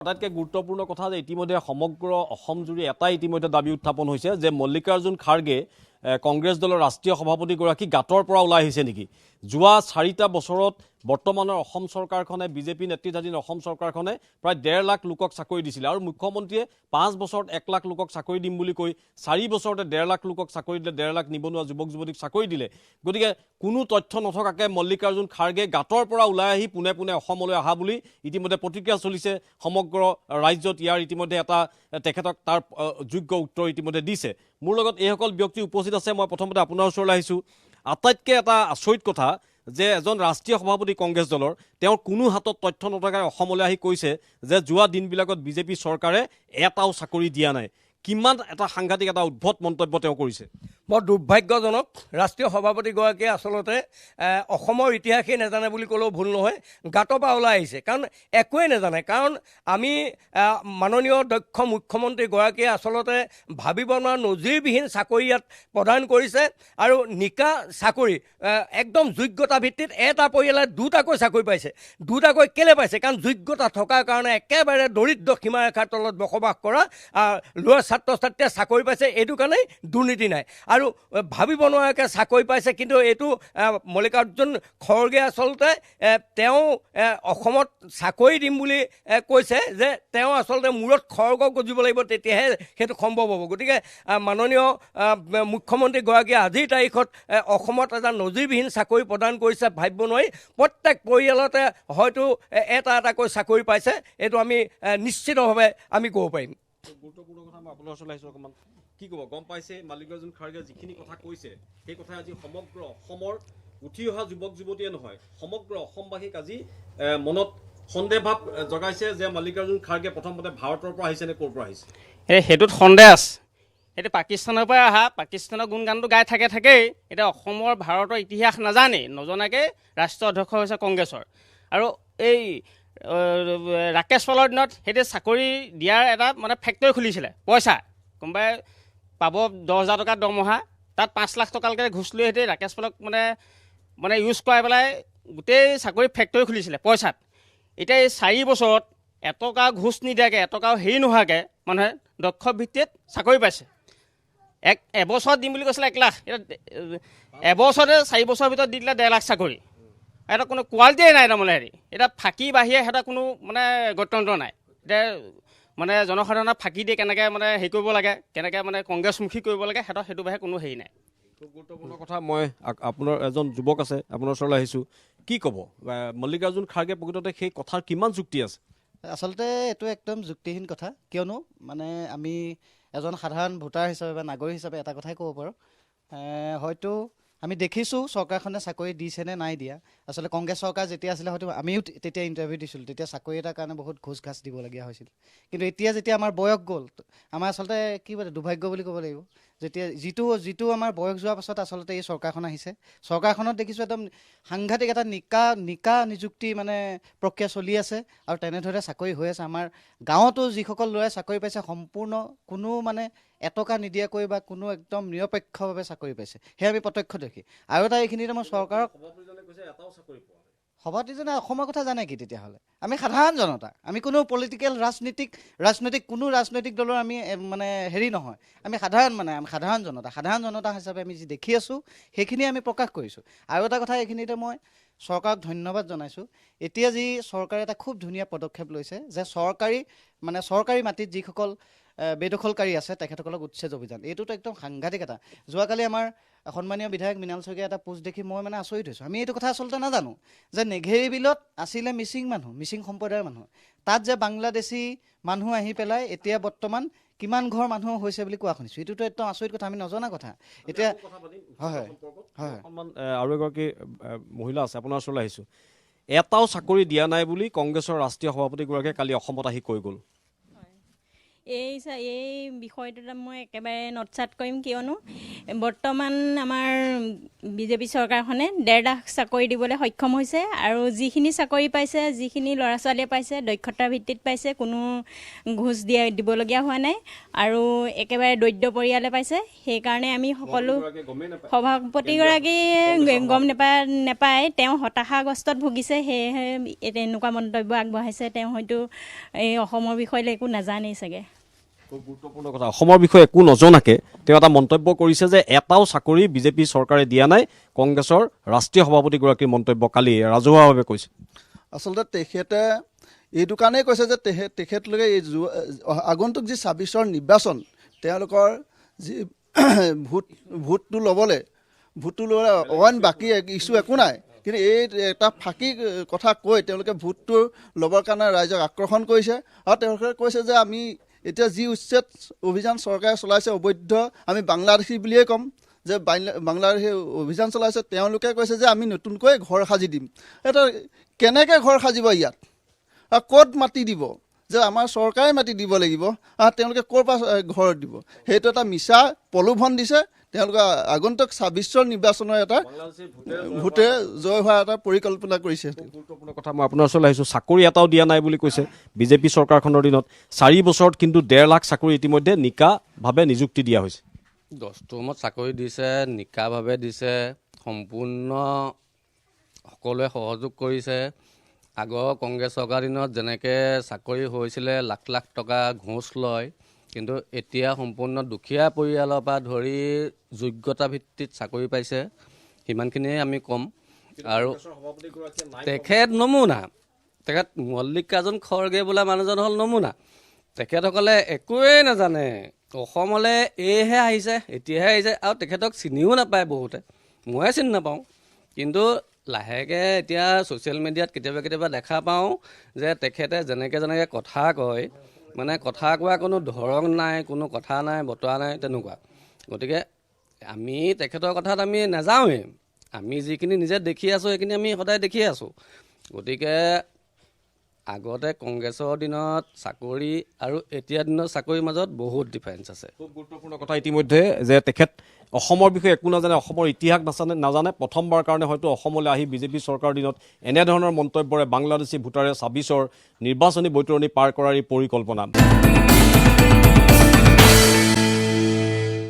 আটাইতকৈ গুৰুত্বপূৰ্ণ কথা যে ইতিমধ্যে সমগ্ৰ অসম জুৰি এটাই ইতিমধ্যে দাবী উত্থাপন হৈছে যে মল্লিকাৰ্জুন খাৰ্গে কংগ্ৰেছ দলৰ ৰাষ্ট্ৰীয় সভাপতিগৰাকী গাঁতৰ পৰা ওলাই আহিছে নেকি। যোৱা 4টা বছৰত বৰ্তমানৰ অসম চৰকাৰখনে বিজেপি নেতৃত্বাধীন অসম চৰকাৰখনে প্ৰায় 1.5 লাখ লোকক চাকৰি দিছিলে আৰু মুখ্যমন্ত্ৰীয়ে 5 বছৰত 1 লাখ লোকক চাকৰি দিম বুলি কৈ 4 বছৰতে 1.5 লাখ লোকক চাকৰি দিলে, 1.5 লাখ নিবনুৱা যুৱক যুৱতীক চাকৰি দিলে। গতিকে কোনো তথ্য নথকাকৈ মল্লিকাৰ্জুন খাৰ্গে গাঁতৰ পৰা ওলাই আহি পোনে পোনে অসমলৈ অহা বুলি ইতিমধ্যে প্ৰতিক্ৰিয়া চলিছে সমগ্ৰ ৰাজ্যত। ইয়াৰ ইতিমধ্যে এটা তেখেতক তাৰ যোগ্য উত্তৰ ইতিমধ্যে দিছে। মোৰ লগত এইসকল ব্যক্তি উপস্থিত আছে। মই প্ৰথমতে আপোনাৰ ওচৰলৈ আহিছোঁ। আটাইতকৈ এটা আচৰিত কথা যে এজন ৰাষ্ট্ৰীয় সভাপতি কংগ্ৰেছ দলৰ তেওঁৰ কোনো হাতত তথ্য নথকাকৈ অসমলৈ আহি কৈছে যে যোৱা দিনবিলাকত বিজেপি চৰকাৰে এটাও চাকৰি দিয়া নাই। কিমান এটা সাংঘাতিক এটা উদ্ভট মন্তব্য তেওঁ কৰিছে। বৰ দুৰ্ভাগ্যজনক। ৰাষ্ট্ৰীয় সভাপতিগৰাকীয়ে আচলতে অসমৰ ইতিহাসেই নাজানে বুলি ক'লেও ভুল নহয়। গাঁতৰ পৰা ওলাই আহিছে কাৰণ একোৱেই নাজানে। কাৰণ আমি মাননীয় দক্ষ মুখ্যমন্ত্ৰীগৰাকীয়ে আচলতে ভাবিব নোৱাৰা নজিৰবিহীন চাকৰি ইয়াত প্ৰদান কৰিছে আৰু নিকা চাকৰি একদম যোগ্যতা ভিত্তিত এটা পৰিয়ালে 2টাকৈ চাকৰি পাইছে। 2টাকৈ কেলৈ পাইছে? কাৰণ যোগ্যতা থকাৰ কাৰণে একেবাৰে দৰিদ্ৰ সীমাৰেখাৰ তলত বসবাস কৰা ল'ৰা ছাত্ৰ ছাত্ৰীয়ে চাকৰি পাইছে। এইটো কাৰণেই দুৰ্নীতি নাই আৰু ভাবিব নোৱাৰাকৈ চাকৰি পাইছে। কিন্তু এইটো মল্লিকাৰ্জুন খৰ্গে আচলতে তেওঁ অসমত চাকৰি দিম বুলি কৈছে যে তেওঁ আচলতে মূৰত খৰ্গ গজিব লাগিব, তেতিয়াহে সেইটো সম্ভৱ হ'ব। গতিকে মাননীয় মুখ্যমন্ত্ৰীগৰাকীয়ে আজিৰ তাৰিখত অসমত এটা নজিৰবিহীন চাকৰি প্ৰদান কৰিছে ভাবিব নোৱাৰি। প্ৰত্যেক পৰিয়ালতে হয়তো এটা এটাকৈ চাকৰি পাইছে। এইটো আমি নিশ্চিতভাৱে আমি ক'ব পাৰিম। গুৰুত্বপূৰ্ণ কথা মই আপোনাৰ ওচৰলৈ আহিছোঁ। অকণমান কি ক'ব? গম পাইছে মল্লিকাৰ্জুন খাৰ্গে যিখিনি কথা কৈছে সেই কথাই আজি সমগ্ৰ অসমৰ উঠি অহা যুৱক যুৱতীয়ে নহয় সমগ্ৰ অসমবাসীক আজি মনত সন্দেহ ভাৱ জগাইছে যে মল্লিকাৰ্জুন খাৰ্গে প্ৰথমতে ভাৰতৰ পৰা আহিছে নে ক'ৰ পৰা আহিছে। সেইটোত সন্দেহ আছে। সেইটো পাকিস্তানৰ পৰা অহা, পাকিস্তানৰ গুণগানটো গাই থাকেই। এতিয়া অসমৰ ভাৰতৰ ইতিহাস নজনাকৈ ৰাষ্ট্ৰীয় অধ্যক্ষ হৈছে কংগ্ৰেছৰ। আৰু এই ৰাকেশ পালৰ দিনত সেইটো চাকৰি দিয়াৰ এটা মানে ফেক্টৰী খুলিছিলে। পইচা কোনোবাই পাব 10,000 টকা দৰমহা, তাত 5 লাখ টকালৈকে ঘোচ লৈ সিহঁতে ৰাকেশ পালক মানে ইউজ কৰাই পেলাই গোটেই চাকৰি ফেক্টৰী খুলিছিলে পইচাত। এতিয়া এই 4 বছৰত এটকা ঘোচ নিদিয়াকৈ, এটকাও হেৰি নোহোৱাকৈ মানুহে দক্ষ ভিত্তিত চাকৰি পাইছে। এবছৰত দিম বুলি কৈছিলে 1 লাখ, এতিয়া এবছৰতে 4 বছৰৰ ভিতৰত দি দিলে 1.5 লাখ চাকৰি। এটা কোনো কোৱালিটিয়ে নাই তাৰমানে। এতিয়া ফাঁকি বাহিৰে সিহঁতৰ কোনো গত্যন্তৰ নাই। এতিয়া জনসাধাৰণক ফাঁকি দিয়ে কেনেকৈ হেৰি কৰিব লাগে, কেনেকৈ কংগ্ৰেছমুখী কৰিব লাগে, সেইটো বাহিৰে কোনো হেৰি নাই। খুব গুৰুত্বপূৰ্ণ কথা। মই আপোনাৰ এজন যুৱক আছে, আপোনাৰ ওচৰলৈ আহিছোঁ। কি ক'ব মল্লিকাৰ্জুন খাৰ্গে প্ৰকৃততে সেই কথাৰ কিমান যুক্তি আছে? আচলতে এইটো একদম যুক্তিহীন কথা। কিয়নো আমি এজন সাধাৰণ ভোটাৰ হিচাপে বা নাগৰিক হিচাপে এটা কথাই ক'ব পাৰোঁ, হয়তো আমি দেখিছোঁ চৰকাৰখনে চাকৰি দিছে নে নাই দিয়া। আচলতে কংগ্ৰেছ চৰকাৰ যেতিয়া আছিলে হয়তো আমিও তেতিয়া ইণ্টাৰভিউ দিছিলোঁ, তেতিয়া চাকৰি এটাৰ কাৰণে বহুত ঘোচ ঘাচ দিবলগীয়া হৈছিল। কিন্তু এতিয়া যেতিয়া আমাৰ বয়স গ'ল, আমাৰ আচলতে কি দুৰ্ভাগ্য বুলি ক'ব লাগিব। যেতিয়া যিটো আমাৰ বয়স যোৱাৰ পাছত আচলতে এই চৰকাৰখন আহিছে, চৰকাৰখনত দেখিছোঁ একদম সাংঘাতিক এটা নিকা নিযুক্তি প্ৰক্ৰিয়া চলি আছে আৰু তেনেদৰে চাকৰি হৈ আছে। আমাৰ গাঁৱতো যিসকল ল'ৰাই চাকৰি পাইছে সম্পূৰ্ণ কোনো এটকা নিদিয়াকৈ বা কোনো একদম নিৰপেক্ষভাৱে চাকৰি পাইছে, সেয়া আমি প্ৰত্যক্ষ দেখি। আৰু এটা এইখিনিতে মই চৰকাৰক সভাপতিজনে অসমৰ কথা জানে কি তেতিয়াহ'লে? আমি সাধাৰণ জনতা, আমি কোনো পলিটিকেল ৰাজনৈতিক কোনো ৰাজনৈতিক দলৰ আমি হেৰি নহয়। আমি সাধাৰণ জনতা হিচাপে আমি যি দেখি আছোঁ সেইখিনি আমি প্ৰকাশ কৰিছোঁ। আৰু এটা কথা এইখিনিতে মই চৰকাৰক ধন্যবাদ জনাইছোঁ। এতিয়া যি চৰকাৰে এটা খুব ধুনীয়া পদক্ষেপ লৈছে যে চৰকাৰী মাটিত যিসকল বেদখলকাৰী আছে তেখেতসকলক উচ্ছেদ অভিযান। এইটোতো একদম সাংঘাতিক এটা। যোৱাকালি আমাৰ সন্মানীয় বিধায়ক মৃণাল শইকীয়াৰ এটা পোষ্ট দেখি মই আচৰিত হৈছোঁ। আমি এইটো কথা আচলতে নাজানো যে নেঘেৰি বিলত আছিলে মিচিং সম্প্ৰদায়ৰ মানুহ, তাত যে বাংলাদেশী মানুহ আহি পেলাই এতিয়া বৰ্তমান কিমান ঘৰ মানুহ হৈছে বুলি কোৱা শুনিছোঁ। এইটোতো একদম আচৰিত কথা, আমি নজনা কথা। এতিয়া হয় আৰু এগৰাকী মহিলা আছে, আপোনাৰ ওচৰলৈ আহিছোঁ। এটাও চাকৰি দিয়া নাই বুলি কংগ্ৰেছৰ ৰাষ্ট্ৰীয় সভাপতিগৰাকীয়ে কালি অসমত আহি কৈ গ'ল। এই বিষয়টোত মই একেবাৰে নৎসাত কৰিম, কিয়নো বৰ্তমান আমাৰ বিজেপি চৰকাৰখনে 1.5 লাখ চাকৰি দিবলৈ সক্ষম হৈছে আৰু যিখিনি চাকৰি পাইছে, যিখিনি ল'ৰা ছোৱালীয়ে পাইছে, দক্ষতাৰ ভিত্তিত পাইছে, কোনো ঘোষ দিবলগীয়া হোৱা নাই আৰু একেবাৰে দৰিদ্ৰ পৰিয়ালে পাইছে। সেইকাৰণে আমি সকলো সভাপতিগৰাকী গম নেপায়, তেওঁ হতাশাগ্ৰস্তত ভুগিছে, সেয়েহে এনেকুৱা মন্তব্য আগবঢ়াইছে। তেওঁ হয়তো এই অসমৰ বিষয়লৈ একো নাজানেই চাগে। খুব গুৰুত্বপূৰ্ণ কথা, অসমৰ বিষয়ে একো নজনাকে তেওঁ এটা মন্তব্য কৰিছে যে এটাও চাকৰি বিজেপি চৰকাৰে দিয়া নাই। কংগ্ৰেছৰ ৰাষ্ট্ৰীয় সভাপতিগৰাকীৰ মন্তব্য কালি ৰাজহুৱাভাৱে কৈছে। আচলতে তেখেতে এইটো কাৰণেই কৈছে যে তেখেতলোকে এই আগন্তুক যি 26ৰ নিৰ্বাচন, তেওঁলোকৰ যি ভোটটো ল'বলৈ অইন বাকী ইছ্যু একো নাই, কিন্তু এই এটা ফাঁকি কথা কৈ তেওঁলোকে ভোটটো ল'বৰ কাৰণে ৰাইজক আকৰ্ষণ কৰিছে। আৰু তেওঁলোকে কৈছে যে আমি এতিয়া যি উচ্ছেদ অভিযান চৰকাৰে চলাইছে অবৈধ, আমি বাংলাদেশী বুলিয়েই ক'ম, যে বাংলাদেশী অভিযান চলাইছে। তেওঁলোকে কৈছে যে আমি নতুনকৈ ঘৰ সাজি দিম। এটা কেনেকৈ ঘৰ সাজিব ইয়াত, আৰু ক'ত মাটি দিব, যে আমাৰ চৰকাৰে মাটি দিব লাগিব, তেওঁলোকে ক'ৰ পৰা ঘৰ দিব? সেইটো এটা মিছা প্ৰলোভন দিছে। তেওঁলোকে আগন্তুক 26ৰ নিৰ্বাচনৰ এটা ভোটে জয় হোৱাৰ এটা পৰিকল্পনা কৰিছে। গুৰুত্বপূৰ্ণ কথা, মই আপোনাৰ ওচৰলৈ আহিছোঁ। চাকৰি এটাও দিয়া নাই বুলি কৈছে বিজেপি চৰকাৰখনৰ দিনত। 4 বছৰত কিন্তু 1.5 লাখ চাকৰি ইতিমধ্যে নিকাভাৱে নিযুক্তি দিয়া হৈছে। 10টো ৰুমত চাকৰি দিছে, নিকাভাৱে দিছে, সম্পূৰ্ণ সকলোৱে সহযোগ কৰিছে। আগৰ কংগ্ৰেছ চৰকাৰ দিনত যেনেকৈ চাকৰি হৈছিলে লাখ লাখ টকা ঘোষ লয়, কিন্তু এতিয়া সম্পূৰ্ণ দুখীয়া পৰিয়ালৰ পৰা ধৰি যোগ্যতা ভিত্তিত চাকৰি পাইছে, সিমানখিনিয়ে আমি ক'ম। আৰু তেখেত নমুনা, তেখেত মল্লিকাৰ্জুন খৰগে বোলা মানুহজন হ'ল নমুনা। তেখেতসকলে একোৱেই নাজানে, অসমলৈ এইহে আহিছে, এতিয়াহে আহিছে, আৰু তেখেতক চিনিও নাপায় বহুতে, ময়ে চিনি নাপাওঁ। কিন্তু লাহেকৈ এতিয়া ছ'চিয়েল মিডিয়াত কেতিয়াবা দেখা পাওঁ যে তেখেতে যেনেকৈ কথা কয়, মানে কথা কোৱা কোনো ধৰণ নাই, কোনো কথা নাই, বতৰা নাই, তেনেকুৱা। গতিকে আমি তেখেতৰ কথাত আমি নাযাওঁৱেই। আমি যিখিনি নিজে দেখি আছোঁ সেইখিনি আমি সদায় দেখিয়ে আছোঁ। গতিকে আগতে কংগ্ৰেছৰ দিনত চাকৰি আৰু এতিয়াৰ দিনত চাকৰিৰ মাজত বহুত ডিফাৰেঞ্চ আছে। খুব গুৰুত্বপূৰ্ণ কথা ইতিমধ্যে যে তেখেত অসমৰ বিষয়ে একো নাজানে, অসমৰ ইতিহাস নাজানে। প্ৰথমবাৰ কাৰণে হয়তো অসমলৈ আহি বিজেপি চৰকাৰৰ দিনত এনেধৰণৰ মন্তব্যৰে বাংলাদেশী ভোটাৰে 26ৰ নিৰ্বাচনী বৈতৰণি পাৰ কৰাৰ পৰিকল্পনা।